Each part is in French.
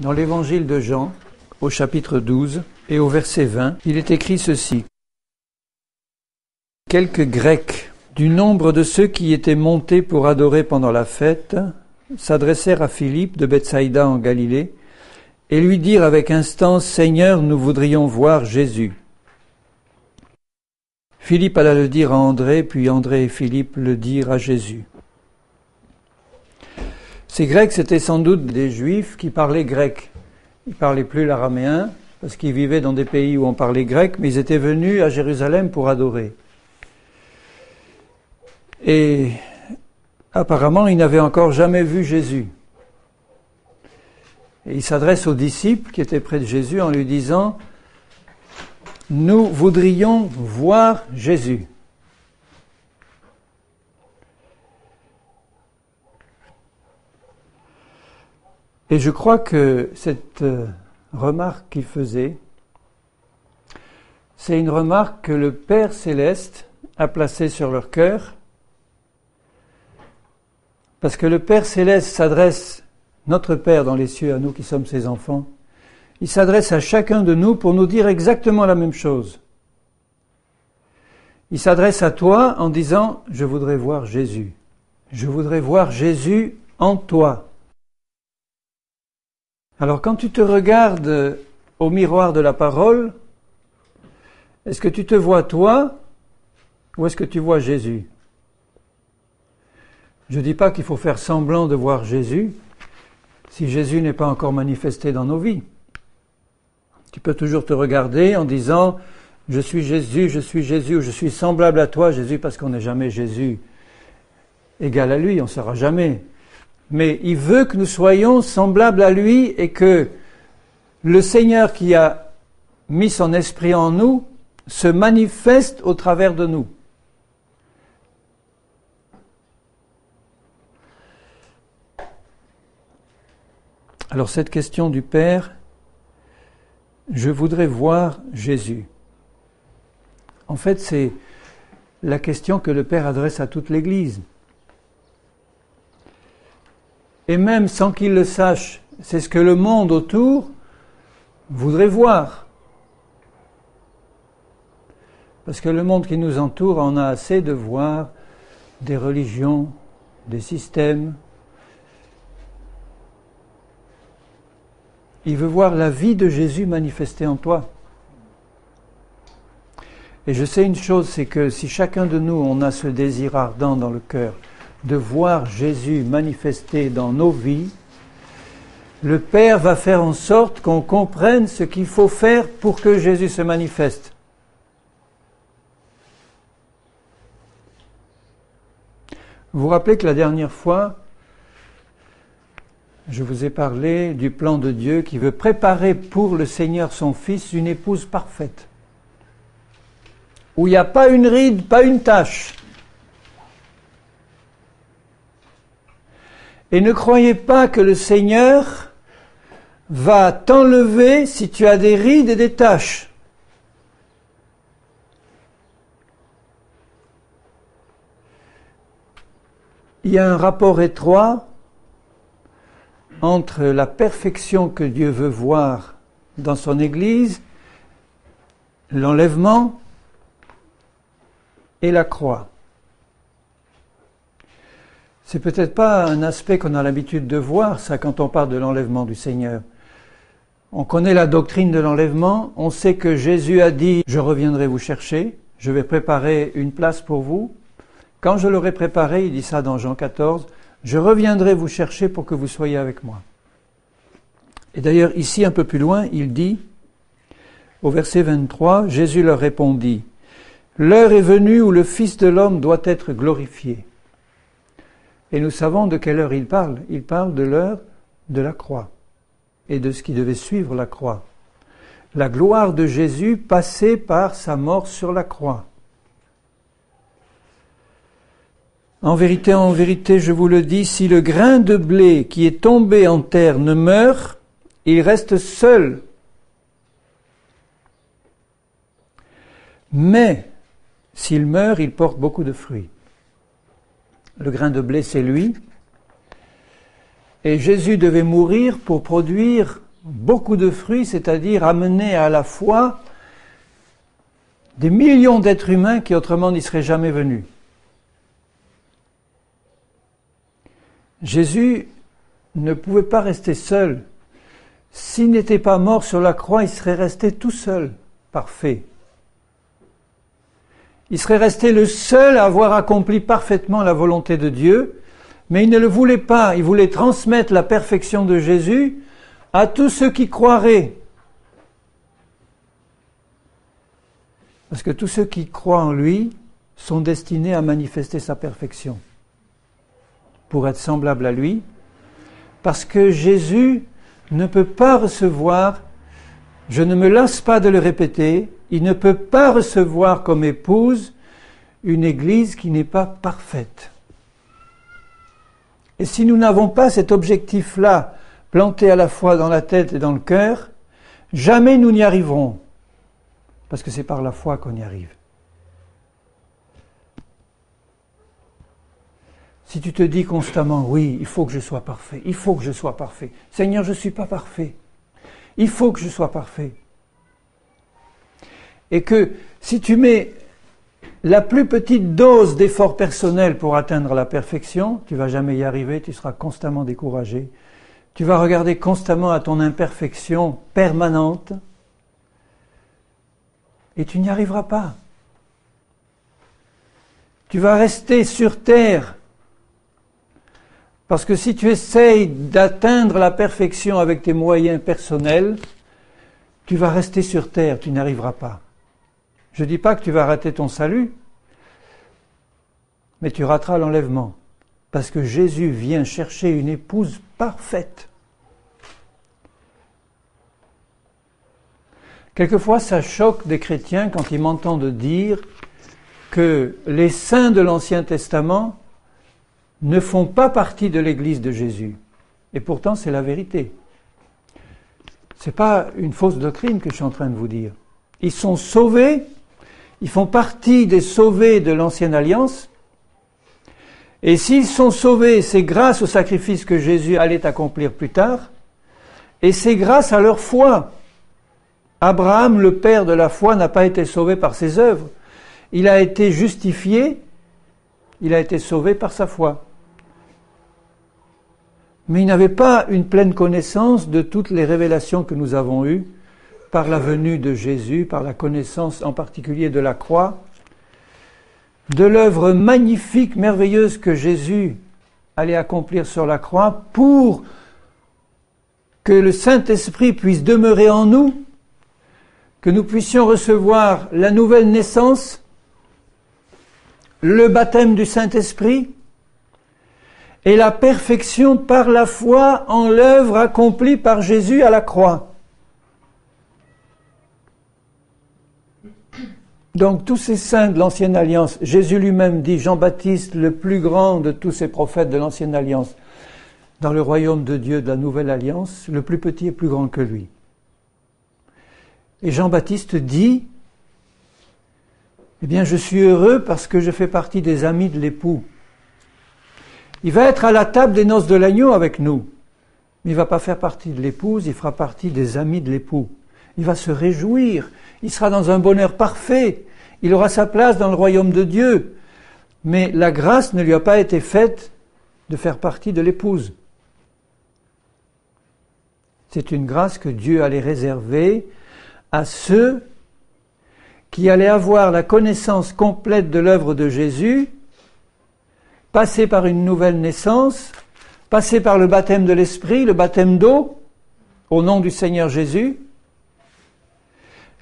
Dans l'évangile de Jean, au chapitre 12 et au verset 20, il est écrit ceci. Quelques Grecs, du nombre de ceux qui étaient montés pour adorer pendant la fête, s'adressèrent à Philippe de Bethsaïda en Galilée et lui dirent avec instance, « Seigneur, nous voudrions voir Jésus. » Philippe alla le dire à André, puis André et Philippe le dirent à Jésus. Ces Grecs, c'étaient sans doute des Juifs qui parlaient grec. Ils ne parlaient plus l'araméen, parce qu'ils vivaient dans des pays où on parlait grec, mais ils étaient venus à Jérusalem pour adorer. Et apparemment, ils n'avaient encore jamais vu Jésus. Et ils s'adressent aux disciples qui étaient près de Jésus en lui disant « Nous voudrions voir Jésus. » Et je crois que cette remarque qu'il faisait, c'est une remarque que le Père Céleste a placée sur leur cœur, parce que le Père Céleste s'adresse, notre Père dans les cieux, à nous qui sommes ses enfants, il s'adresse à chacun de nous pour nous dire exactement la même chose. Il s'adresse à toi en disant « Je voudrais voir Jésus. Je voudrais voir Jésus en toi. » Alors quand tu te regardes au miroir de la parole, est-ce que tu te vois toi ou est-ce que tu vois Jésus? Je ne dis pas qu'il faut faire semblant de voir Jésus si Jésus n'est pas encore manifesté dans nos vies. Tu peux toujours te regarder en disant « Je suis Jésus, ou je suis semblable à toi, Jésus », parce qu'on n'est jamais Jésus égal à lui, on ne sera jamais. Mais il veut que nous soyons semblables à lui et que le Seigneur qui a mis son esprit en nous se manifeste au travers de nous. Alors cette question du Père, je voudrais voir Jésus. En fait, c'est la question que le Père adresse à toute l'Église. Et même sans qu'il le sache, c'est ce que le monde autour voudrait voir. Parce que le monde qui nous entoure en a assez de voir des religions, des systèmes. Il veut voir la vie de Jésus manifestée en toi. Et je sais une chose, c'est que si chacun de nous, on a ce désir ardent dans le cœur, de voir Jésus manifesté dans nos vies, le Père va faire en sorte qu'on comprenne ce qu'il faut faire pour que Jésus se manifeste. Vous vous rappelez que la dernière fois, je vous ai parlé du plan de Dieu qui veut préparer pour le Seigneur son Fils une épouse parfaite, où il n'y a pas une ride, pas une tache. Et ne croyez pas que le Seigneur va t'enlever si tu as des rides et des taches. Il y a un rapport étroit entre la perfection que Dieu veut voir dans son Église, l'enlèvement et la croix. C'est peut-être pas un aspect qu'on a l'habitude de voir, ça, quand on parle de l'enlèvement du Seigneur. On connaît la doctrine de l'enlèvement, on sait que Jésus a dit « Je reviendrai vous chercher, je vais préparer une place pour vous ». Quand je l'aurai préparé, il dit ça dans Jean 14, « Je reviendrai vous chercher pour que vous soyez avec moi ». Et d'ailleurs, ici, un peu plus loin, il dit, au verset 23, Jésus leur répondit « L'heure est venue où le Fils de l'homme doit être glorifié. » Et nous savons de quelle heure il parle. Il parle de l'heure de la croix et de ce qui devait suivre la croix. La gloire de Jésus passée par sa mort sur la croix. En vérité, je vous le dis, si le grain de blé qui est tombé en terre ne meurt, il reste seul. Mais s'il meurt, il porte beaucoup de fruits. Le grain de blé, c'est lui. Et Jésus devait mourir pour produire beaucoup de fruits, c'est-à-dire amener à la foi des millions d'êtres humains qui autrement n'y seraient jamais venus. Jésus ne pouvait pas rester seul. S'il n'était pas mort sur la croix, il serait resté tout seul, parfait. Il serait resté le seul à avoir accompli parfaitement la volonté de Dieu, mais il ne le voulait pas. Il voulait transmettre la perfection de Jésus à tous ceux qui croiraient. Parce que tous ceux qui croient en lui sont destinés à manifester sa perfection, pour être semblables à lui, parce que Jésus ne peut pas recevoir, je ne me lasse pas de le répéter, il ne peut pas recevoir comme épouse une Église qui n'est pas parfaite. Et si nous n'avons pas cet objectif-là planté à la fois dans la tête et dans le cœur, jamais nous n'y arriverons, parce que c'est par la foi qu'on y arrive. Si tu te dis constamment, oui, il faut que je sois parfait, il faut que je sois parfait. Seigneur, je ne suis pas parfait. Il faut que je sois parfait. Et que si tu mets la plus petite dose d'effort personnel pour atteindre la perfection, tu ne vas jamais y arriver, tu seras constamment découragé. Tu vas regarder constamment à ton imperfection permanente et tu n'y arriveras pas. Tu vas rester sur terre. Parce que si tu essayes d'atteindre la perfection avec tes moyens personnels, tu vas rester sur terre, tu n'arriveras pas. Je ne dis pas que tu vas rater ton salut, mais tu rateras l'enlèvement. Parce que Jésus vient chercher une épouse parfaite. Quelquefois, ça choque des chrétiens quand ils m'entendent dire que les saints de l'Ancien Testament ne font pas partie de l'Église de Jésus. Et pourtant, c'est la vérité. Ce n'est pas une fausse doctrine que je suis en train de vous dire. Ils sont sauvés, ils font partie des sauvés de l'Ancienne Alliance. Et s'ils sont sauvés, c'est grâce au sacrifice que Jésus allait accomplir plus tard. Et c'est grâce à leur foi. Abraham, le père de la foi, n'a pas été sauvé par ses œuvres. Il a été justifié, il a été sauvé par sa foi. Mais il n'avait pas une pleine connaissance de toutes les révélations que nous avons eues par la venue de Jésus, par la connaissance en particulier de la croix, de l'œuvre magnifique, merveilleuse que Jésus allait accomplir sur la croix pour que le Saint-Esprit puisse demeurer en nous, que nous puissions recevoir la nouvelle naissance, le baptême du Saint-Esprit, et la perfection par la foi en l'œuvre accomplie par Jésus à la croix. Donc tous ces saints de l'Ancienne Alliance, Jésus lui-même dit, Jean-Baptiste, le plus grand de tous ces prophètes de l'Ancienne Alliance, dans le royaume de Dieu de la Nouvelle Alliance, le plus petit est plus grand que lui. Et Jean-Baptiste dit, eh bien je suis heureux parce que je fais partie des amis de l'époux. Il va être à la table des noces de l'agneau avec nous. Mais il ne va pas faire partie de l'épouse, il fera partie des amis de l'époux. Il va se réjouir, il sera dans un bonheur parfait, il aura sa place dans le royaume de Dieu. Mais la grâce ne lui a pas été faite de faire partie de l'épouse. C'est une grâce que Dieu allait réserver à ceux qui allaient avoir la connaissance complète de l'œuvre de Jésus, passer par une nouvelle naissance, passer par le baptême de l'Esprit, le baptême d'eau, au nom du Seigneur Jésus,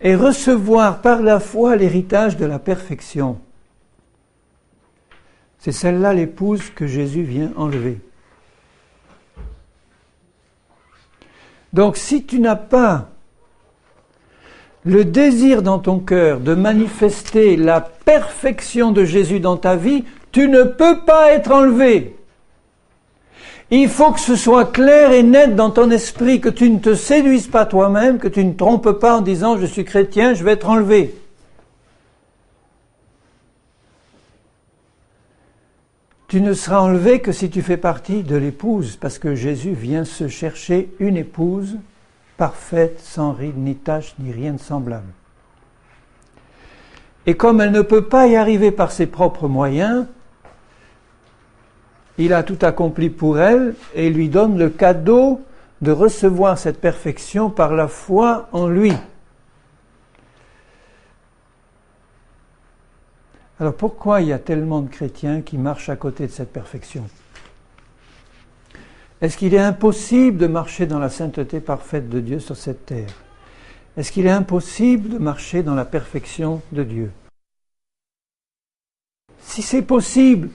et recevoir par la foi l'héritage de la perfection. C'est celle-là l'épouse que Jésus vient enlever. Donc si tu n'as pas le désir dans ton cœur de manifester la perfection de Jésus dans ta vie, tu ne peux pas être enlevé. Il faut que ce soit clair et net dans ton esprit, que tu ne te séduises pas toi-même, que tu ne trompes pas en disant « je suis chrétien, je vais être enlevé ». Tu ne seras enlevé que si tu fais partie de l'épouse, parce que Jésus vient se chercher une épouse parfaite, sans ride, ni tache, ni rien de semblable. Et comme elle ne peut pas y arriver par ses propres moyens, il a tout accompli pour elle et lui donne le cadeau de recevoir cette perfection par la foi en lui. Alors pourquoi il y a tellement de chrétiens qui marchent à côté de cette perfection ? Est-ce qu'il est impossible de marcher dans la sainteté parfaite de Dieu sur cette terre ? Est-ce qu'il est impossible de marcher dans la perfection de Dieu ? Si c'est possible,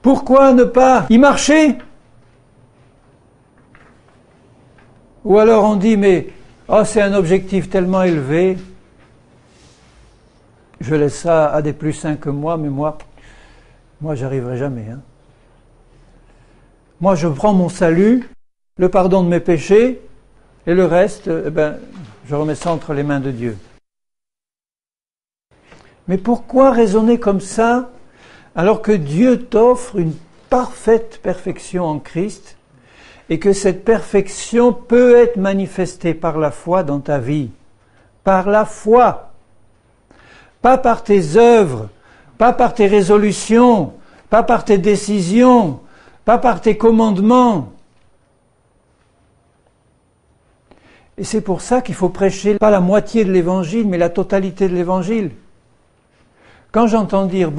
pourquoi ne pas y marcher ? Ou alors on dit, mais c'est un objectif tellement élevé, je laisse ça à des plus saints que moi, mais moi j'y arriverai jamais. Moi, je prends mon salut, le pardon de mes péchés, et le reste, je remets ça entre les mains de Dieu. Mais pourquoi raisonner comme ça, alors que Dieu t'offre une parfaite perfection en Christ, et que cette perfection peut être manifestée par la foi dans ta vie. Par la foi. Pas par tes œuvres, pas par tes résolutions, pas par tes décisions, pas par tes commandements. Et c'est pour ça qu'il faut prêcher pas la moitié de l'évangile, mais la totalité de l'évangile. Quand j'entends dire,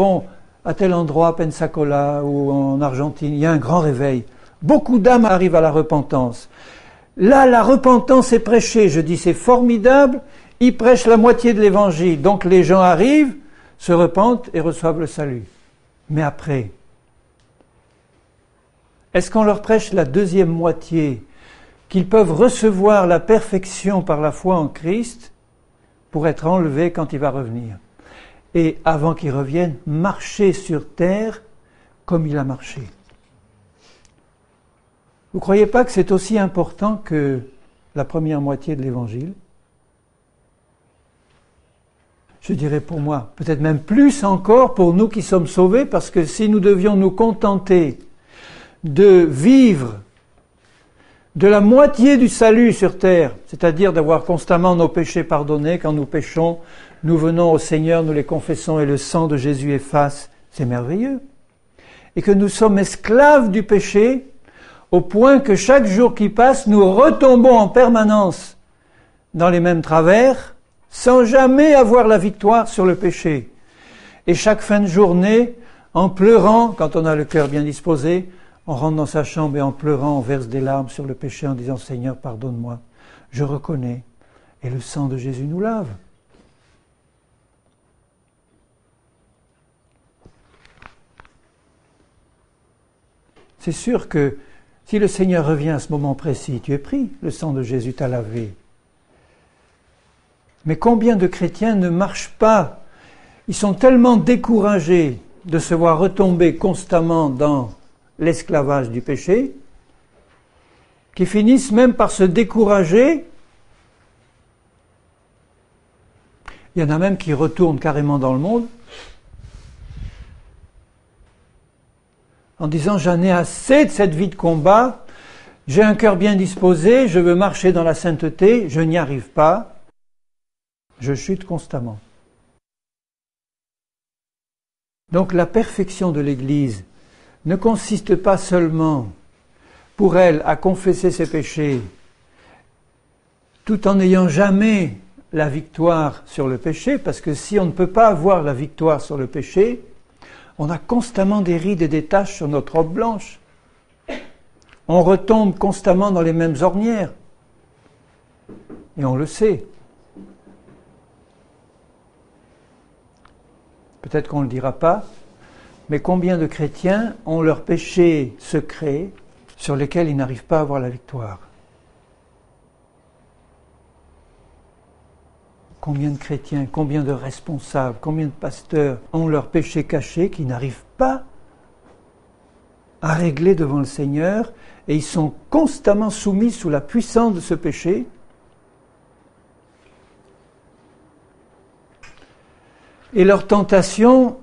à tel endroit, à Pensacola ou en Argentine, il y a un grand réveil, beaucoup d'âmes arrivent à la repentance. Là, la repentance est prêchée. Je dis, c'est formidable. Ils prêchent la moitié de l'évangile. Donc les gens arrivent, se repentent et reçoivent le salut. Mais après, est-ce qu'on leur prêche la deuxième moitié, qu'ils peuvent recevoir la perfection par la foi en Christ pour être enlevés quand il va revenir? Et avant qu'il revienne, marcher sur terre comme il a marché. Vous ne croyez pas que c'est aussi important que la première moitié de l'Évangile ? Je dirais pour moi, peut-être même plus encore pour nous qui sommes sauvés, parce que si nous devions nous contenter de vivre de la moitié du salut sur terre, c'est-à-dire d'avoir constamment nos péchés pardonnés, quand nous péchons, nous venons au Seigneur, nous les confessons et le sang de Jésus efface, c'est merveilleux. Et que nous sommes esclaves du péché, au point que chaque jour qui passe, nous retombons en permanence dans les mêmes travers, sans jamais avoir la victoire sur le péché. Et chaque fin de journée, en pleurant, quand on a le cœur bien disposé, on rentre dans sa chambre et en pleurant, on verse des larmes sur le péché en disant « Seigneur, pardonne-moi, je reconnais. » Et le sang de Jésus nous lave. C'est sûr que si le Seigneur revient à ce moment précis, tu es pris, le sang de Jésus t'a lavé. Mais combien de chrétiens ne marchent pas? Ils sont tellement découragés de se voir retomber constamment dans l'esclavage du péché, qu'ils finissent même par se décourager. Il y en a même qui retournent carrément dans le monde, en disant « J'en ai assez de cette vie de combat, j'ai un cœur bien disposé, je veux marcher dans la sainteté, je n'y arrive pas, je chute constamment. » Donc la perfection de l'Église ne consiste pas seulement pour elle à confesser ses péchés, tout en n'ayant jamais la victoire sur le péché, parce que si on ne peut pas avoir la victoire sur le péché, on a constamment des rides et des taches sur notre robe blanche. On retombe constamment dans les mêmes ornières. Et on le sait. Peut-être qu'on ne le dira pas, mais combien de chrétiens ont leurs péchés secrets sur lesquels ils n'arrivent pas à avoir la victoire? Combien de chrétiens, combien de responsables, combien de pasteurs ont leurs péchés cachés qui n'arrivent pas à régler devant le Seigneur et ils sont constamment soumis sous la puissance de ce péché. Et leur tentation,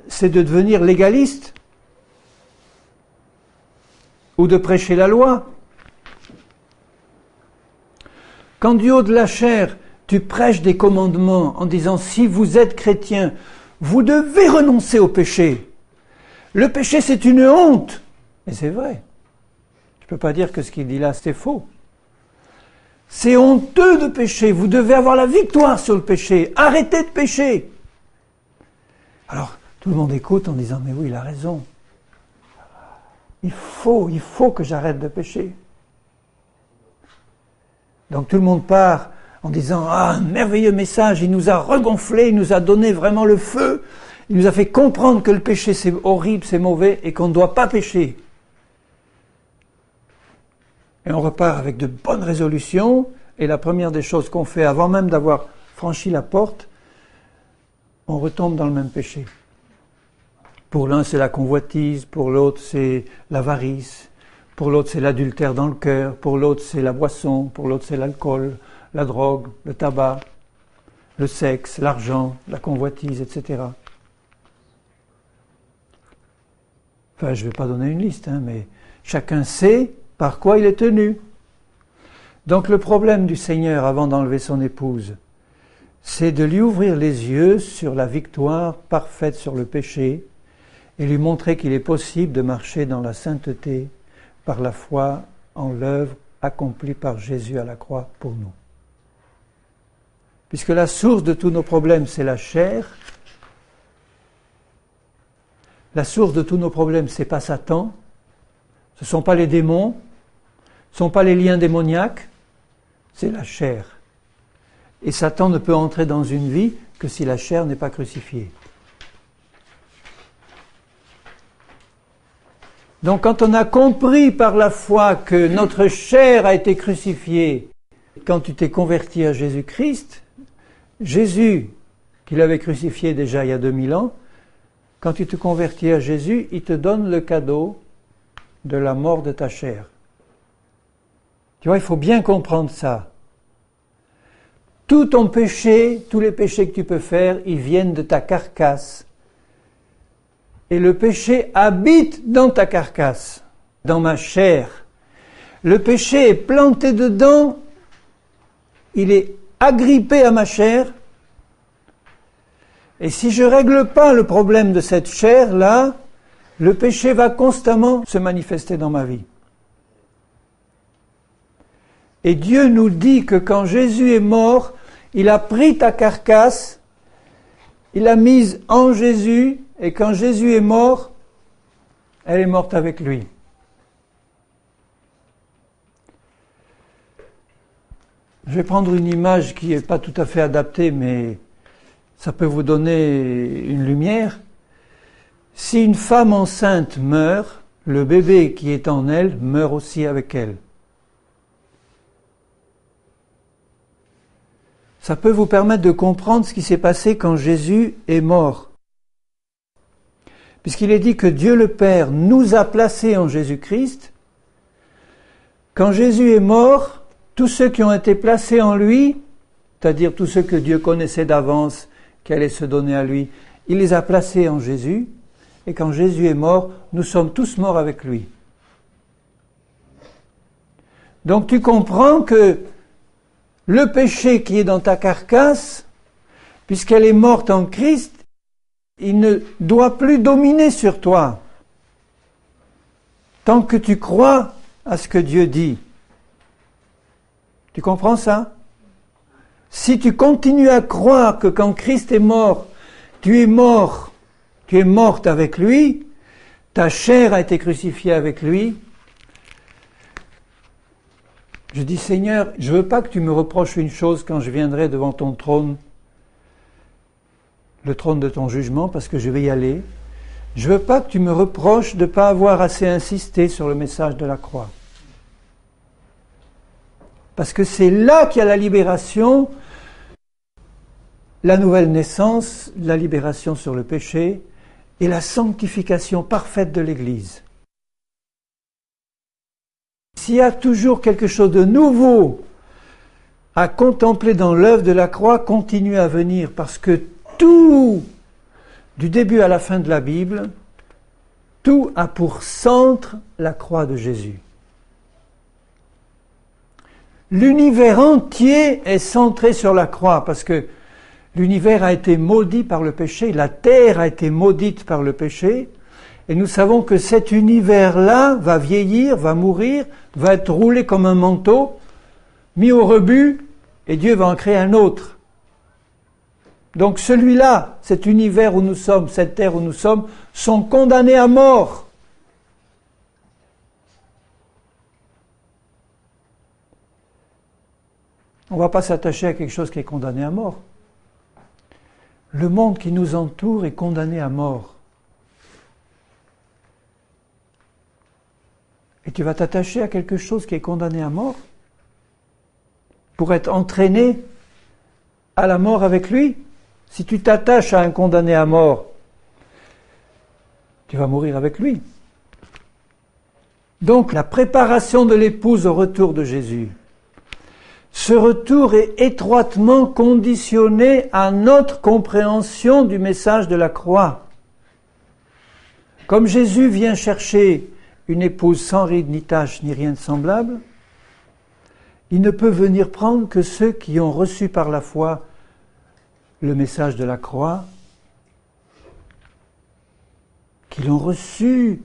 c'est de devenir légaliste ou de prêcher la loi. Quand du haut de la chair, tu prêches des commandements en disant si vous êtes chrétien, vous devez renoncer au péché. Le péché, c'est une honte. Et c'est vrai. Je ne peux pas dire que ce qu'il dit là, c'est faux. C'est honteux de pécher. Vous devez avoir la victoire sur le péché. Arrêtez de pécher. Alors, tout le monde écoute en disant, mais oui, il a raison. Il faut que j'arrête de pécher. Donc tout le monde part en disant, ah, un merveilleux message, il nous a regonflé, il nous a donné vraiment le feu, il nous a fait comprendre que le péché c'est horrible, c'est mauvais et qu'on ne doit pas pécher. Et on repart avec de bonnes résolutions, et la première des choses qu'on fait, avant même d'avoir franchi la porte, on retombe dans le même péché. Pour l'un, c'est la convoitise, pour l'autre, c'est l'avarice, pour l'autre, c'est l'adultère dans le cœur, pour l'autre, c'est la boisson, pour l'autre, c'est l'alcool, la drogue, le tabac, le sexe, l'argent, la convoitise, etc. Enfin, je ne vais pas donner une liste, mais chacun sait par quoi il est tenu. Donc le problème du Seigneur avant d'enlever son épouse, c'est de lui ouvrir les yeux sur la victoire parfaite sur le péché et lui montrer qu'il est possible de marcher dans la sainteté par la foi en l'œuvre accomplie par Jésus à la croix pour nous. Puisque la source de tous nos problèmes, c'est la chair, la source de tous nos problèmes, c'est pas Satan, ce ne sont pas les démons, ce ne sont pas les liens démoniaques, c'est la chair. Et Satan ne peut entrer dans une vie que si la chair n'est pas crucifiée. Donc quand on a compris par la foi que notre chair a été crucifiée, quand tu t'es converti à Jésus-Christ, Jésus, qui l'avait crucifié déjà il y a 2000 ans, quand tu te convertis à Jésus, il te donne le cadeau de la mort de ta chair. Tu vois, il faut bien comprendre ça. Tout ton péché, tous les péchés que tu peux faire, ils viennent de ta carcasse. Et le péché habite dans ta carcasse, dans ma chair. Le péché est planté dedans, il est agrippé à ma chair. Et si je ne règle pas le problème de cette chair-là, le péché va constamment se manifester dans ma vie. Et Dieu nous dit que quand Jésus est mort, il a pris ta carcasse, il l'a mise en Jésus, et quand Jésus est mort, elle est morte avec lui. Je vais prendre une image qui n'est pas tout à fait adaptée, mais ça peut vous donner une lumière. Si une femme enceinte meurt, le bébé qui est en elle meurt aussi avec elle. Ça peut vous permettre de comprendre ce qui s'est passé quand Jésus est mort. Puisqu'il est dit que Dieu le Père nous a placés en Jésus-Christ. Quand Jésus est mort, tous ceux qui ont été placés en lui, c'est-à-dire tous ceux que Dieu connaissait d'avance, qui allaient se donner à lui, il les a placés en Jésus. Et quand Jésus est mort, nous sommes tous morts avec lui. Donc tu comprends que le péché qui est dans ta carcasse, puisqu'elle est morte en Christ, il ne doit plus dominer sur toi. Tant que tu crois à ce que Dieu dit. Tu comprends ça? Si tu continues à croire que quand Christ est mort, tu es mort, tu es morte avec lui, ta chair a été crucifiée avec lui, je dis, Seigneur, je ne veux pas que tu me reproches une chose quand je viendrai devant ton trône, le trône de ton jugement, parce que je vais y aller. Je ne veux pas que tu me reproches de ne pas avoir assez insisté sur le message de la croix. Parce que c'est là qu'il y a la libération, la nouvelle naissance, la libération sur le péché et la sanctification parfaite de l'Église. S'il y a toujours quelque chose de nouveau à contempler dans l'œuvre de la croix, continue à venir, parce que tout, du début à la fin de la Bible, tout a pour centre la croix de Jésus. L'univers entier est centré sur la croix parce que l'univers a été maudit par le péché, la terre a été maudite par le péché, et nous savons que cet univers-là va vieillir, va mourir, va être roulé comme un manteau, mis au rebut, et Dieu va en créer un autre. Donc celui-là, cet univers où nous sommes, cette terre où nous sommes, sont condamnés à mort. On ne va pas s'attacher à quelque chose qui est condamné à mort. Le monde qui nous entoure est condamné à mort. Et tu vas t'attacher à quelque chose qui est condamné à mort pour être entraîné à la mort avec lui. Si tu t'attaches à un condamné à mort, tu vas mourir avec lui. Donc la préparation de l'épouse au retour de Jésus. Ce retour est étroitement conditionné à notre compréhension du message de la croix. Comme Jésus vient chercher une épouse sans ride, ni tache, ni rien de semblable, il ne peut venir prendre que ceux qui ont reçu par la foi le message de la croix, qui l'ont reçu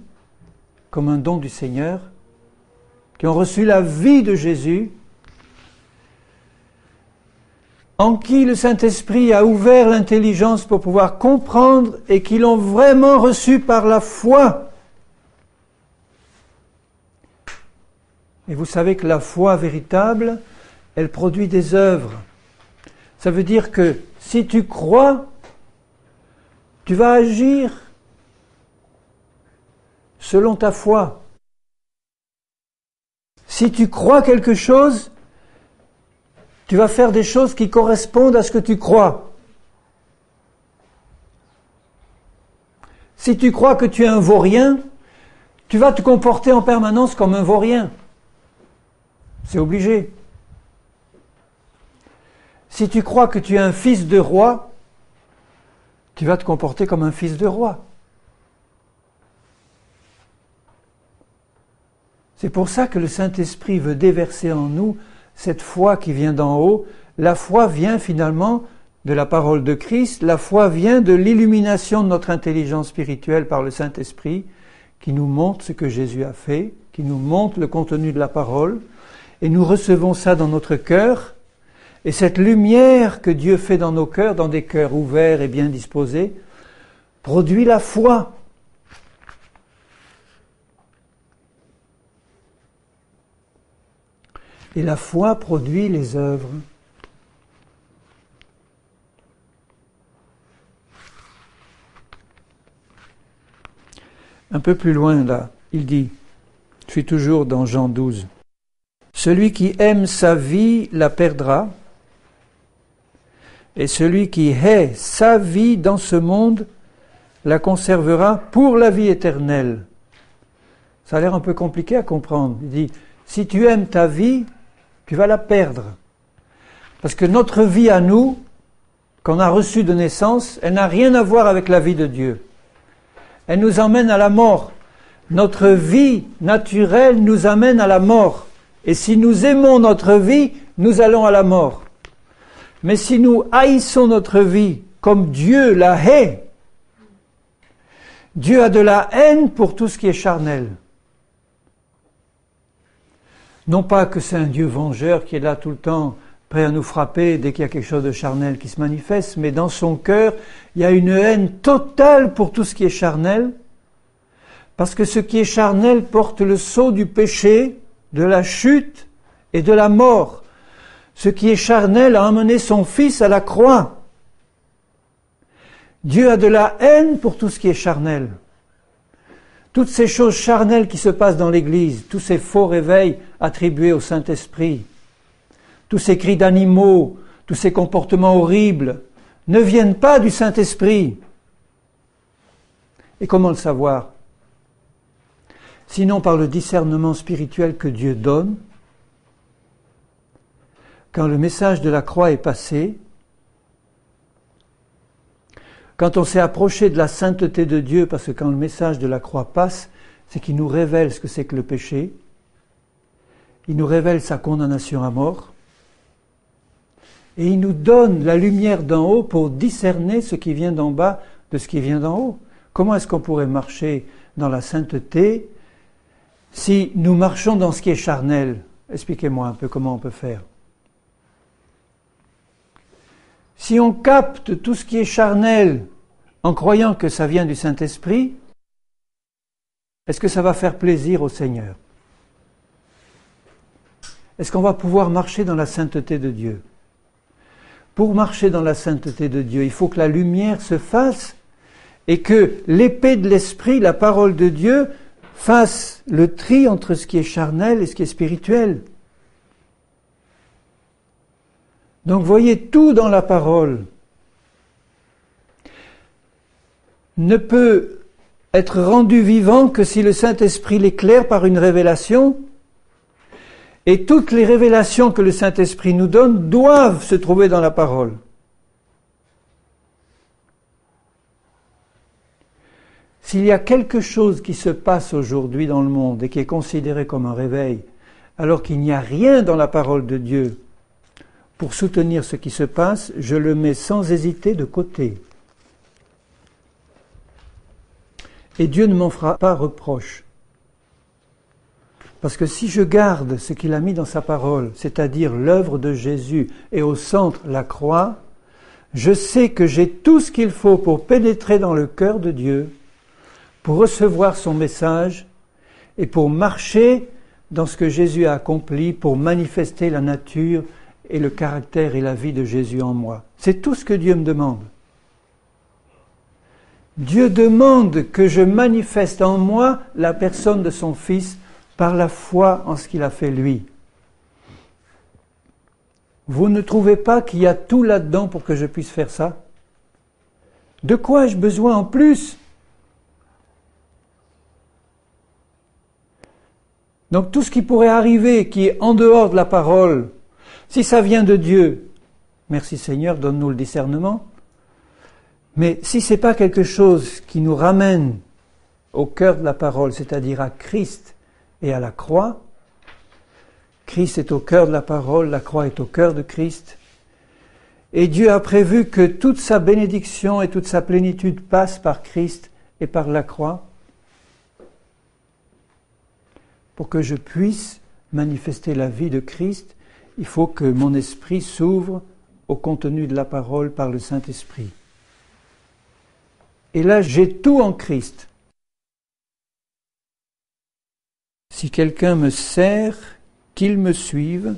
comme un don du Seigneur, qui ont reçu la vie de Jésus, en qui le Saint-Esprit a ouvert l'intelligence pour pouvoir comprendre et qui l'ont vraiment reçu par la foi. Et vous savez que la foi véritable, elle produit des œuvres. Ça veut dire que si tu crois, tu vas agir selon ta foi. Si tu crois quelque chose, tu vas faire des choses qui correspondent à ce que tu crois. Si tu crois que tu es un vaurien, tu vas te comporter en permanence comme un vaurien. C'est obligé. Si tu crois que tu es un fils de roi, tu vas te comporter comme un fils de roi. C'est pour ça que le Saint-Esprit veut déverser en nous cette foi qui vient d'en haut. La foi vient finalement de la parole de Christ, la foi vient de l'illumination de notre intelligence spirituelle par le Saint-Esprit, qui nous montre ce que Jésus a fait, qui nous montre le contenu de la parole, et nous recevons ça dans notre cœur, et cette lumière que Dieu fait dans nos cœurs, dans des cœurs ouverts et bien disposés, produit la foi. Et la foi produit les œuvres. Un peu plus loin là, il dit, je suis toujours dans Jean 12, « Celui qui aime sa vie la perdra, et celui qui hait sa vie dans ce monde la conservera pour la vie éternelle. » Ça a l'air un peu compliqué à comprendre. Il dit, si tu aimes ta vie, tu vas la perdre. Parce que notre vie à nous, qu'on a reçue de naissance, elle n'a rien à voir avec la vie de Dieu. Elle nous emmène à la mort. Notre vie naturelle nous amène à la mort. Et si nous aimons notre vie, nous allons à la mort. Mais si nous haïssons notre vie comme Dieu la hait, Dieu a de la haine pour tout ce qui est charnel. Non pas que c'est un Dieu vengeur qui est là tout le temps, prêt à nous frapper dès qu'il y a quelque chose de charnel qui se manifeste, mais dans son cœur, il y a une haine totale pour tout ce qui est charnel, parce que ce qui est charnel porte le sceau du péché, de la chute et de la mort. Ce qui est charnel a emmené son Fils à la croix. Dieu a de la haine pour tout ce qui est charnel. Toutes ces choses charnelles qui se passent dans l'Église, tous ces faux réveils attribués au Saint-Esprit, tous ces cris d'animaux, tous ces comportements horribles, ne viennent pas du Saint-Esprit. Et comment le savoir? Sinon par le discernement spirituel que Dieu donne. Quand le message de la croix est passé, quand on s'est approché de la sainteté de Dieu, parce que quand le message de la croix passe, c'est qu'il nous révèle ce que c'est que le péché, il nous révèle sa condamnation à mort, et il nous donne la lumière d'en haut pour discerner ce qui vient d'en bas de ce qui vient d'en haut. Comment est-ce qu'on pourrait marcher dans la sainteté si nous marchons dans ce qui est charnel? Expliquez-moi un peu comment on peut faire. Si on capte tout ce qui est charnel en croyant que ça vient du Saint-Esprit, est-ce que ça va faire plaisir au Seigneur? Est-ce qu'on va pouvoir marcher dans la sainteté de Dieu? Pour marcher dans la sainteté de Dieu, il faut que la lumière se fasse et que l'épée de l'Esprit, la parole de Dieu, fasse le tri entre ce qui est charnel et ce qui est spirituel. Donc voyez, tout dans la parole ne peut être rendu vivant que si le Saint-Esprit l'éclaire par une révélation. Et toutes les révélations que le Saint-Esprit nous donne doivent se trouver dans la parole. S'il y a quelque chose qui se passe aujourd'hui dans le monde et qui est considéré comme un réveil, alors qu'il n'y a rien dans la parole de Dieu pour soutenir ce qui se passe, je le mets sans hésiter de côté. Et Dieu ne m'en fera pas reproche. Parce que si je garde ce qu'il a mis dans sa parole, c'est-à-dire l'œuvre de Jésus et au centre la croix, je sais que j'ai tout ce qu'il faut pour pénétrer dans le cœur de Dieu, pour recevoir son message et pour marcher dans ce que Jésus a accompli, pour manifester la nature et le caractère et la vie de Jésus en moi. C'est tout ce que Dieu me demande. Dieu demande que je manifeste en moi la personne de son Fils par la foi en ce qu'il a fait lui. Vous ne trouvez pas qu'il y a tout là-dedans pour que je puisse faire ça? De quoi ai-je besoin en plus? Donc tout ce qui pourrait arriver, qui est en dehors de la parole, si ça vient de Dieu, merci Seigneur, donne-nous le discernement. Mais si ce n'est pas quelque chose qui nous ramène au cœur de la parole, c'est-à-dire à Christ et à la croix, Christ est au cœur de la parole, la croix est au cœur de Christ, et Dieu a prévu que toute sa bénédiction et toute sa plénitude passe par Christ et par la croix, pour que je puisse manifester la vie de Christ, il faut que mon esprit s'ouvre au contenu de la parole par le Saint-Esprit. Et là, j'ai tout en Christ. Si quelqu'un me sert, qu'il me suive,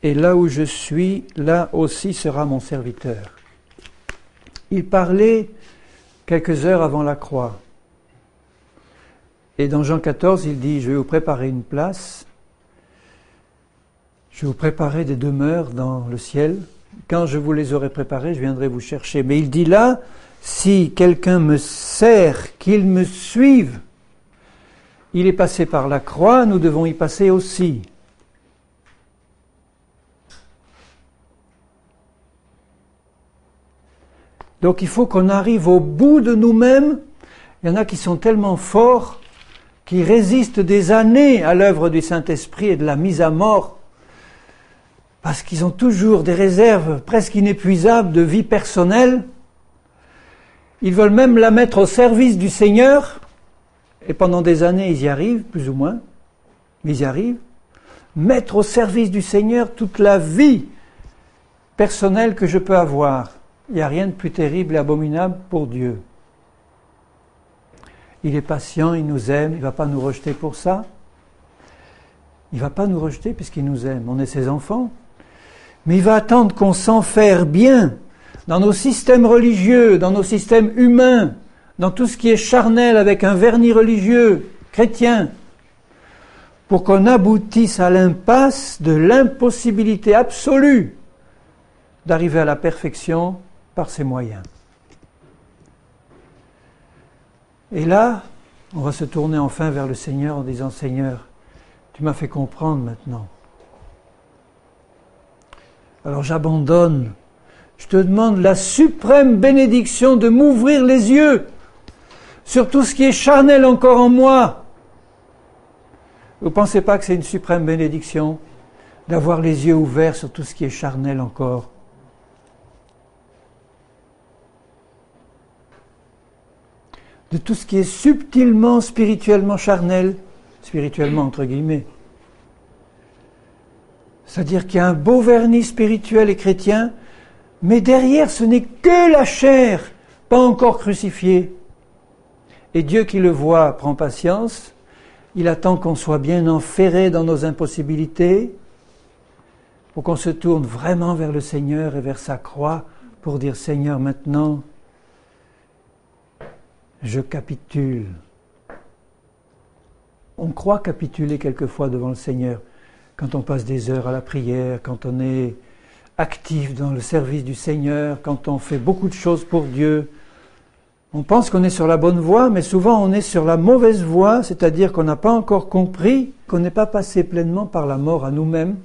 et là où je suis, là aussi sera mon serviteur. Il parlait quelques heures avant la croix. Et dans Jean 14, il dit, je vais vous préparer une place, je vais vous préparer des demeures dans le ciel. Quand je vous les aurai préparées, je viendrai vous chercher. Mais il dit là, si quelqu'un me sert, qu'il me suive. Il est passé par la croix, nous devons y passer aussi. Donc il faut qu'on arrive au bout de nous-mêmes. Il y en a qui sont tellement forts, qui résistent des années à l'œuvre du Saint-Esprit et de la mise à mort, parce qu'ils ont toujours des réserves presque inépuisables de vie personnelle. Ils veulent même la mettre au service du Seigneur, et pendant des années ils y arrivent, plus ou moins, mais ils y arrivent. Mettre au service du Seigneur toute la vie personnelle que je peux avoir. Il n'y a rien de plus terrible et abominable pour Dieu. Il est patient, il nous aime, il ne va pas nous rejeter pour ça. Il ne va pas nous rejeter puisqu'il nous aime, on est ses enfants. Mais il va attendre qu'on s'enferre bien dans nos systèmes religieux, dans nos systèmes humains, dans tout ce qui est charnel avec un vernis religieux, chrétien, pour qu'on aboutisse à l'impasse de l'impossibilité absolue d'arriver à la perfection par ses moyens. Et là, on va se tourner enfin vers le Seigneur en disant, Seigneur, tu m'as fait comprendre maintenant. Alors j'abandonne. Je te demande la suprême bénédiction de m'ouvrir les yeux sur tout ce qui est charnel encore en moi. Vous ne pensez pas que c'est une suprême bénédiction d'avoir les yeux ouverts sur tout ce qui est charnel encore? De tout ce qui est subtilement, spirituellement charnel, spirituellement entre guillemets. C'est-à-dire qu'il y a un beau vernis spirituel et chrétien, mais derrière ce n'est que la chair, pas encore crucifiée. Et Dieu qui le voit prend patience, il attend qu'on soit bien enferré dans nos impossibilités, pour qu'on se tourne vraiment vers le Seigneur et vers sa croix, pour dire Seigneur maintenant, je capitule. On croit capituler quelquefois devant le Seigneur, quand on passe des heures à la prière, quand on est actif dans le service du Seigneur, quand on fait beaucoup de choses pour Dieu. On pense qu'on est sur la bonne voie, mais souvent on est sur la mauvaise voie, c'est-à-dire qu'on n'a pas encore compris, qu'on n'est pas passé pleinement par la mort à nous-mêmes,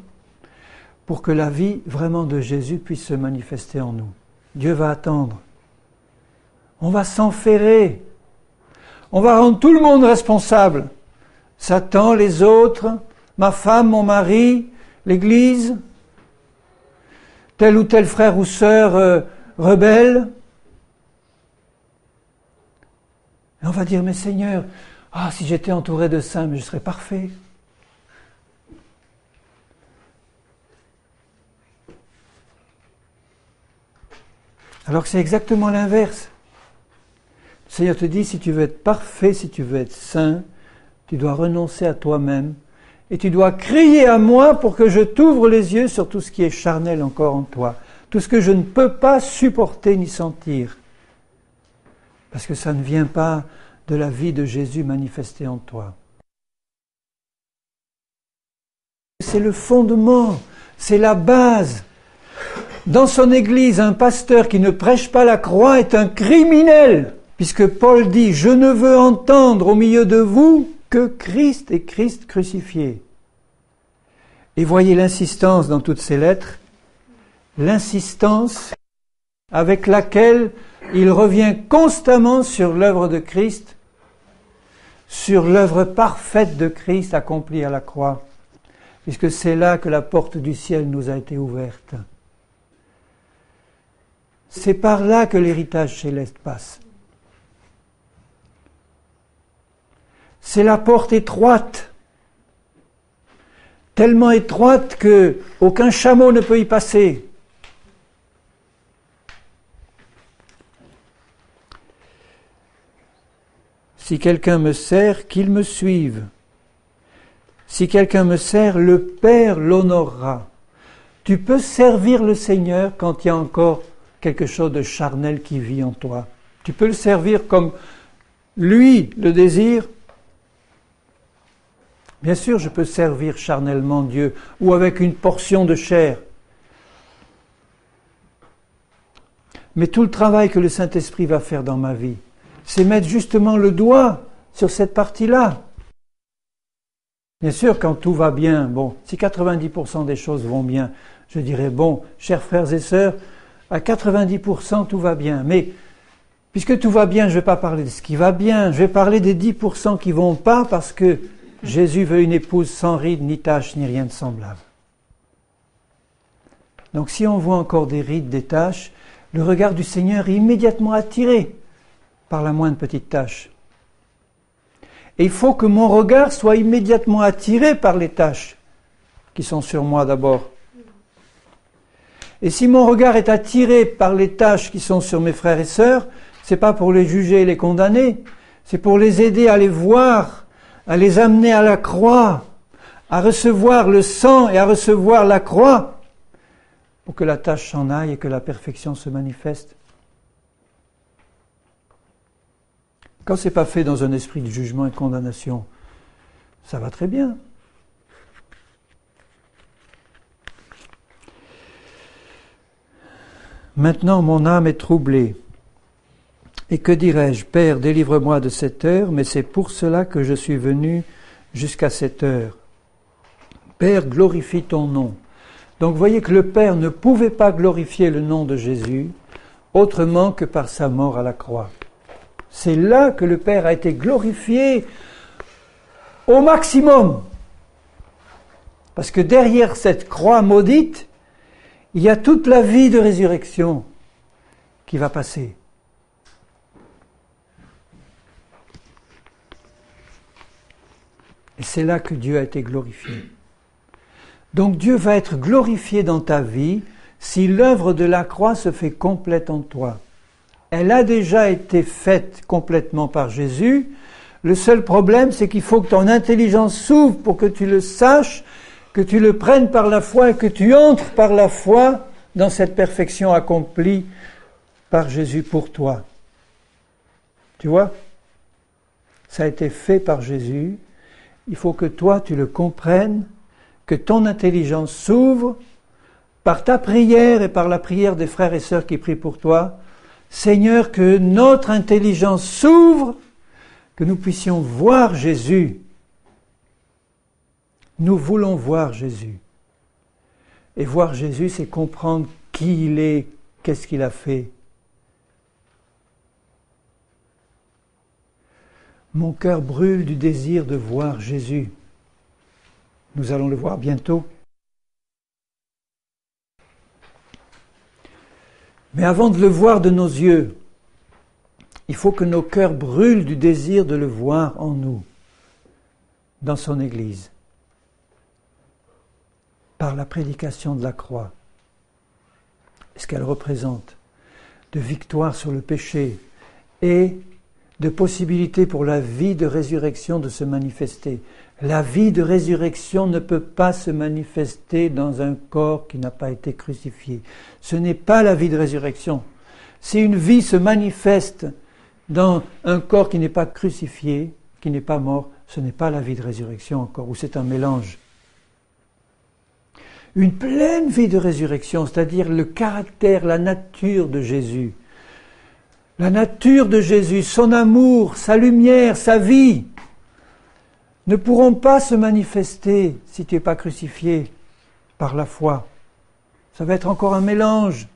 pour que la vie vraiment de Jésus puisse se manifester en nous. Dieu va attendre. On va s'enferrer. On va rendre tout le monde responsable. Satan, les autres, ma femme, mon mari, l'Église, tel ou tel frère ou sœur rebelle. Et on va dire, mais Seigneur, si j'étais entouré de saints, mais je serais parfait. Alors que c'est exactement l'inverse. Le Seigneur te dit, si tu veux être parfait, si tu veux être saint, tu dois renoncer à toi-même et tu dois crier à moi pour que je t'ouvre les yeux sur tout ce qui est charnel encore en toi, tout ce que je ne peux pas supporter ni sentir, parce que ça ne vient pas de la vie de Jésus manifestée en toi. C'est le fondement, c'est la base. Dans son Église, un pasteur qui ne prêche pas la croix est un criminel, puisque Paul dit « Je ne veux entendre au milieu de vous que Christ et Christ crucifié. » Et voyez l'insistance dans toutes ces lettres, l'insistance avec laquelle il revient constamment sur l'œuvre de Christ, sur l'œuvre parfaite de Christ accomplie à la croix, puisque c'est là que la porte du ciel nous a été ouverte. C'est par là que l'héritage céleste passe. C'est la porte étroite, tellement étroite que aucun chameau ne peut y passer. Si quelqu'un me sert, qu'il me suive. Si quelqu'un me sert, le Père l'honorera. Tu peux servir le Seigneur quand il y a encore quelque chose de charnel qui vit en toi. Tu peux le servir comme lui le désire. Bien sûr, je peux servir charnellement Dieu ou avec une portion de chair. Mais tout le travail que le Saint-Esprit va faire dans ma vie, c'est mettre justement le doigt sur cette partie-là. Bien sûr, quand tout va bien, si 90% des choses vont bien, je dirais, chers frères et sœurs, à 90% tout va bien. Mais puisque tout va bien, je ne vais pas parler de ce qui va bien, je vais parler des 10% qui ne vont pas parce que Jésus veut une épouse sans rides, ni taches, ni rien de semblable. Donc si on voit encore des rides, des taches, le regard du Seigneur est immédiatement attiré par la moindre petite tache. Et il faut que mon regard soit immédiatement attiré par les taches qui sont sur moi d'abord. Et si mon regard est attiré par les taches qui sont sur mes frères et sœurs, c'est pas pour les juger et les condamner, c'est pour les aider à les voir, à les amener à la croix, à recevoir le sang et à recevoir la croix, pour que la tâche s'en aille et que la perfection se manifeste. Quand ce n'est pas fait dans un esprit de jugement et de condamnation, ça va très bien. Maintenant, mon âme est troublée. Et que dirais-je? Père, délivre-moi de cette heure, mais c'est pour cela que je suis venu jusqu'à cette heure. Père, glorifie ton nom. Donc, voyez que le Père ne pouvait pas glorifier le nom de Jésus autrement que par sa mort à la croix. C'est là que le Père a été glorifié au maximum. Parce que derrière cette croix maudite, il y a toute la vie de résurrection qui va passer. Et c'est là que Dieu a été glorifié. Donc Dieu va être glorifié dans ta vie si l'œuvre de la croix se fait complète en toi. Elle a déjà été faite complètement par Jésus. Le seul problème, c'est qu'il faut que ton intelligence s'ouvre pour que tu le saches, que tu le prennes par la foi et que tu entres par la foi dans cette perfection accomplie par Jésus pour toi. Tu vois? Ça a été fait par Jésus. Il faut que toi, tu le comprennes, que ton intelligence s'ouvre par ta prière et par la prière des frères et sœurs qui prient pour toi. Seigneur, que notre intelligence s'ouvre, que nous puissions voir Jésus. Nous voulons voir Jésus. Et voir Jésus, c'est comprendre qui il est, qu'est-ce qu'il a fait. Mon cœur brûle du désir de voir Jésus. Nous allons le voir bientôt. Mais avant de le voir de nos yeux, il faut que nos cœurs brûlent du désir de le voir en nous, dans son Église, par la prédication de la croix. Ce qu'elle représente de victoire sur le péché et de possibilité pour la vie de résurrection de se manifester. La vie de résurrection ne peut pas se manifester dans un corps qui n'a pas été crucifié. Ce n'est pas la vie de résurrection. Si une vie se manifeste dans un corps qui n'est pas crucifié, qui n'est pas mort, ce n'est pas la vie de résurrection encore, ou c'est un mélange. Une pleine vie de résurrection, c'est-à-dire le caractère, la nature de Jésus. La nature de Jésus, son amour, sa lumière, sa vie, ne pourront pas se manifester si tu n'es pas crucifié par la foi. Ça va être encore un mélange.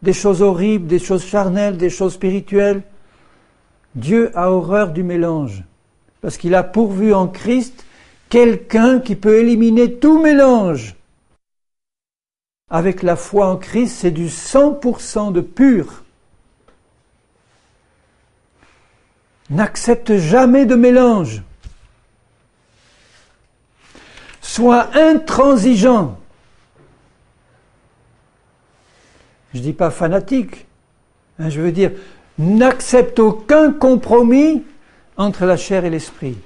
Des choses horribles, des choses charnelles, des choses spirituelles. Dieu a horreur du mélange, parce qu'il a pourvu en Christ quelqu'un qui peut éliminer tout mélange. Avec la foi en Christ, c'est du 100% de pur. N'accepte jamais de mélange. Sois intransigeant. Je ne dis pas fanatique. Je veux dire, n'accepte aucun compromis entre la chair et l'esprit.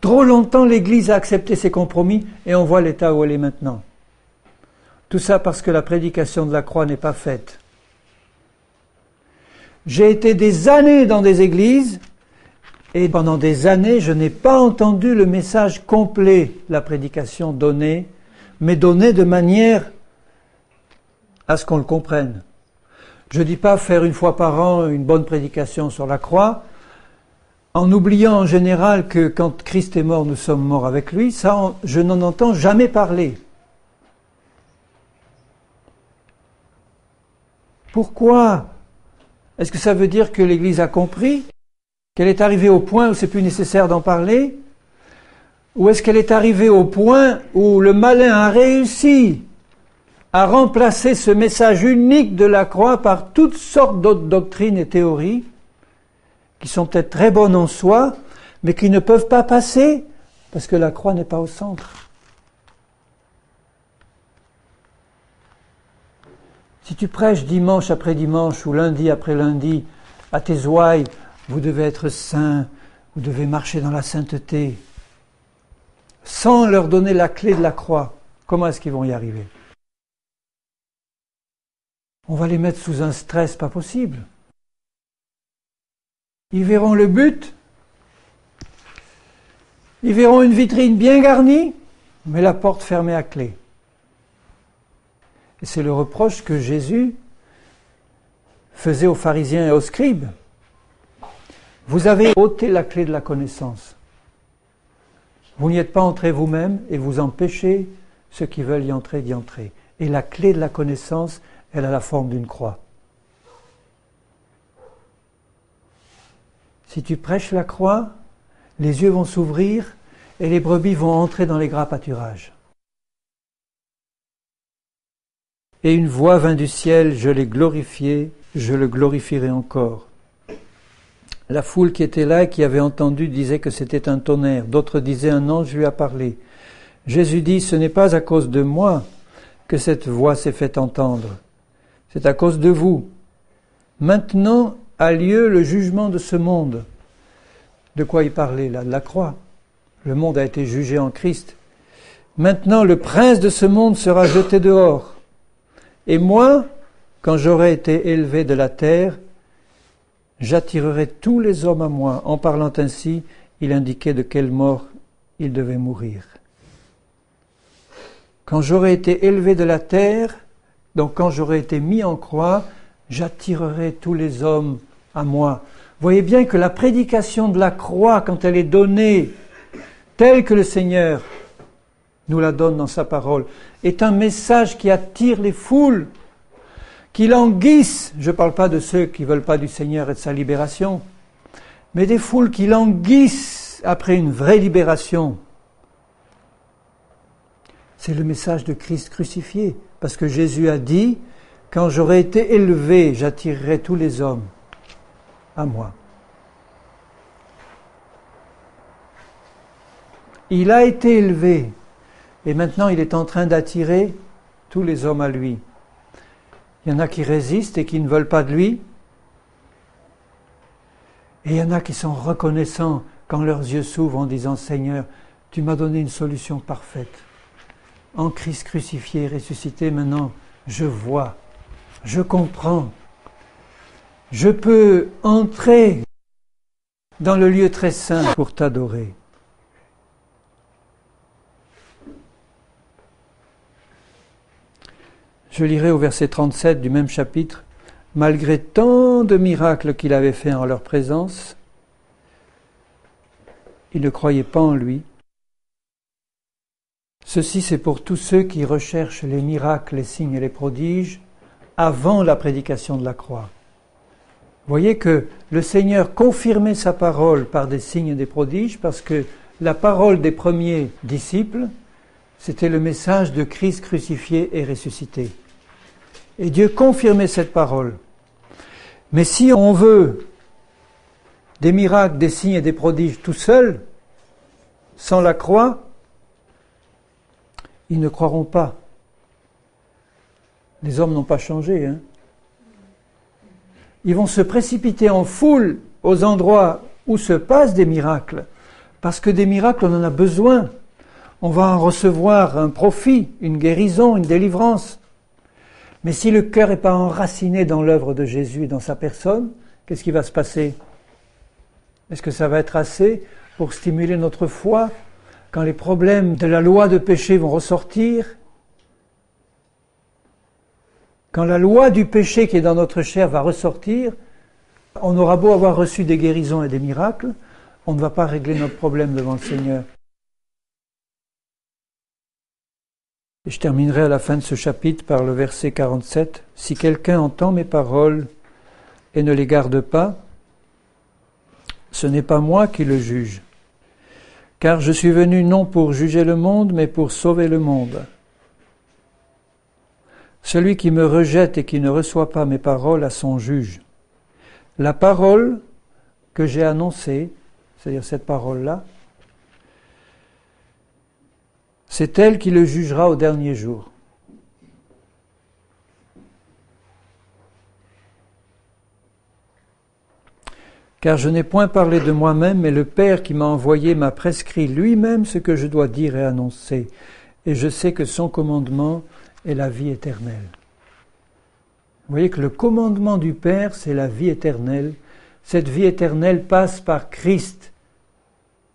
Trop longtemps, l'Église a accepté ces compromis et on voit l'état où elle est maintenant. Tout ça parce que la prédication de la croix n'est pas faite. J'ai été des années dans des églises et pendant des années, je n'ai pas entendu le message complet, la prédication donnée, mais donnée de manière à ce qu'on le comprenne. Je ne dis pas faire une fois par an une bonne prédication sur la croix, en oubliant en général que quand Christ est mort, nous sommes morts avec lui. Ça, je n'en entends jamais parler. Pourquoi ? Est-ce que ça veut dire que l'Église a compris ? Qu'elle est arrivée au point où c'est plus nécessaire d'en parler ? Ou est-ce qu'elle est arrivée au point où le malin a réussi à remplacer ce message unique de la croix par toutes sortes d'autres doctrines et théories qui sont peut-être très bonnes en soi, mais qui ne peuvent pas passer parce que la croix n'est pas au centre. Si tu prêches dimanche après dimanche ou lundi après lundi à tes ouailles, vous devez être saints, vous devez marcher dans la sainteté, sans leur donner la clé de la croix, comment est-ce qu'ils vont y arriver ? On va les mettre sous un stress pas possible. Ils verront le but, ils verront une vitrine bien garnie, mais la porte fermée à clé. Et c'est le reproche que Jésus faisait aux pharisiens et aux scribes. Vous avez ôté la clé de la connaissance. Vous n'y êtes pas entrés vous-même et vous empêchez ceux qui veulent y entrer d'y entrer. Et la clé de la connaissance, elle a la forme d'une croix. Si tu prêches la croix, les yeux vont s'ouvrir et les brebis vont entrer dans les gras pâturages. Et une voix vint du ciel, je l'ai glorifié, je le glorifierai encore. La foule qui était là et qui avait entendu disait que c'était un tonnerre, d'autres disaient un ange lui a parlé. Jésus dit, ce n'est pas à cause de moi que cette voix s'est fait entendre, c'est à cause de vous. Maintenant a lieu le jugement de ce monde. De quoi il parlait là? De la croix. Le monde a été jugé en Christ. Maintenant le prince de ce monde sera jeté dehors. Et moi, quand j'aurai été élevé de la terre, j'attirerai tous les hommes à moi. En parlant ainsi, il indiquait de quelle mort il devait mourir. Quand j'aurai été élevé de la terre, donc quand j'aurai été mis en croix, j'attirerai tous les hommes à moi. Vous voyez bien que la prédication de la croix, quand elle est donnée telle que le Seigneur nous la donne dans sa parole, est un message qui attire les foules, qui languissent. Je ne parle pas de ceux qui ne veulent pas du Seigneur et de sa libération, mais des foules qui languissent après une vraie libération. C'est le message de Christ crucifié, parce que Jésus a dit, quand j'aurai été élevé, j'attirerai tous les hommes à moi. Il a été élevé, et maintenant il est en train d'attirer tous les hommes à lui. Il y en a qui résistent et qui ne veulent pas de lui, et il y en a qui sont reconnaissants quand leurs yeux s'ouvrent en disant, Seigneur, tu m'as donné une solution parfaite. En Christ crucifié et ressuscité, maintenant, je vois, je comprends. Je peux entrer dans le lieu très saint pour t'adorer. Je lirai au verset 37 du même chapitre. Malgré tant de miracles qu'il avait faits en leur présence, ils ne croyaient pas en lui. Ceci, c'est pour tous ceux qui recherchent les miracles, les signes et les prodiges avant la prédication de la croix. Vous voyez que le Seigneur confirmait sa parole par des signes et des prodiges parce que la parole des premiers disciples, c'était le message de Christ crucifié et ressuscité. Et Dieu confirmait cette parole. Mais si on veut des miracles, des signes et des prodiges tout seul, sans la croix, ils ne croiront pas. Les hommes n'ont pas changé. Ils vont se précipiter en foule aux endroits où se passent des miracles, parce que des miracles, on en a besoin. On va en recevoir un profit, une guérison, une délivrance. Mais si le cœur n'est pas enraciné dans l'œuvre de Jésus et dans sa personne, qu'est-ce qui va se passer? Est-ce que ça va être assez pour stimuler notre foi quand les problèmes de la loi de péché vont ressortir? Quand la loi du péché qui est dans notre chair va ressortir, on aura beau avoir reçu des guérisons et des miracles, on ne va pas régler notre problème devant le Seigneur. Et je terminerai à la fin de ce chapitre par le verset 47. « Si quelqu'un entend mes paroles et ne les garde pas, ce n'est pas moi qui le juge. Car je suis venu non pour juger le monde, mais pour sauver le monde. Celui qui me rejette et qui ne reçoit pas mes paroles a son juge. La parole que j'ai annoncée, c'est-à-dire cette parole-là, c'est elle qui le jugera au dernier jour. Car je n'ai point parlé de moi-même, mais le Père qui m'a envoyé m'a prescrit lui-même ce que je dois dire et annoncer. Et je sais que son commandement est la vie éternelle. Vous voyez que le commandement du Père, c'est la vie éternelle. Cette vie éternelle passe par Christ,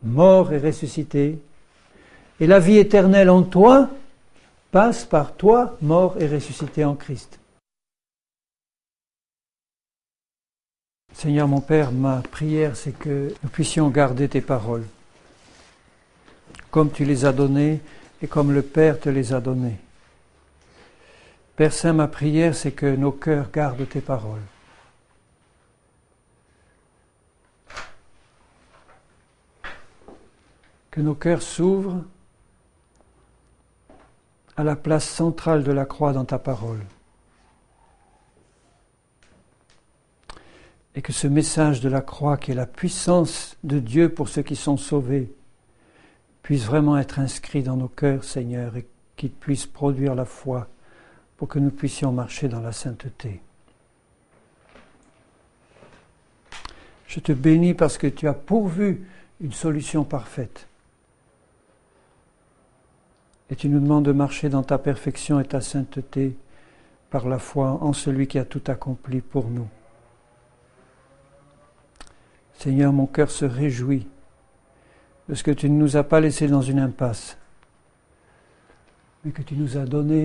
mort et ressuscité. Et la vie éternelle en toi passe par toi, mort et ressuscité en Christ. Seigneur mon Père, ma prière, c'est que nous puissions garder tes paroles, comme tu les as données et comme le Père te les a données. Père Saint, ma prière, c'est que nos cœurs gardent tes paroles. que nos cœurs s'ouvrent à la place centrale de la croix dans ta parole. Et que ce message de la croix, qui est la puissance de Dieu pour ceux qui sont sauvés, puisse vraiment être inscrit dans nos cœurs, Seigneur, et qu'il puisse produire la foi pour que nous puissions marcher dans la sainteté. Je te bénis parce que tu as pourvu une solution parfaite. Et tu nous demandes de marcher dans ta perfection et ta sainteté par la foi en celui qui a tout accompli pour nous. Seigneur, mon cœur se réjouit de ce que tu ne nous as pas laissés dans une impasse, mais que tu nous as donné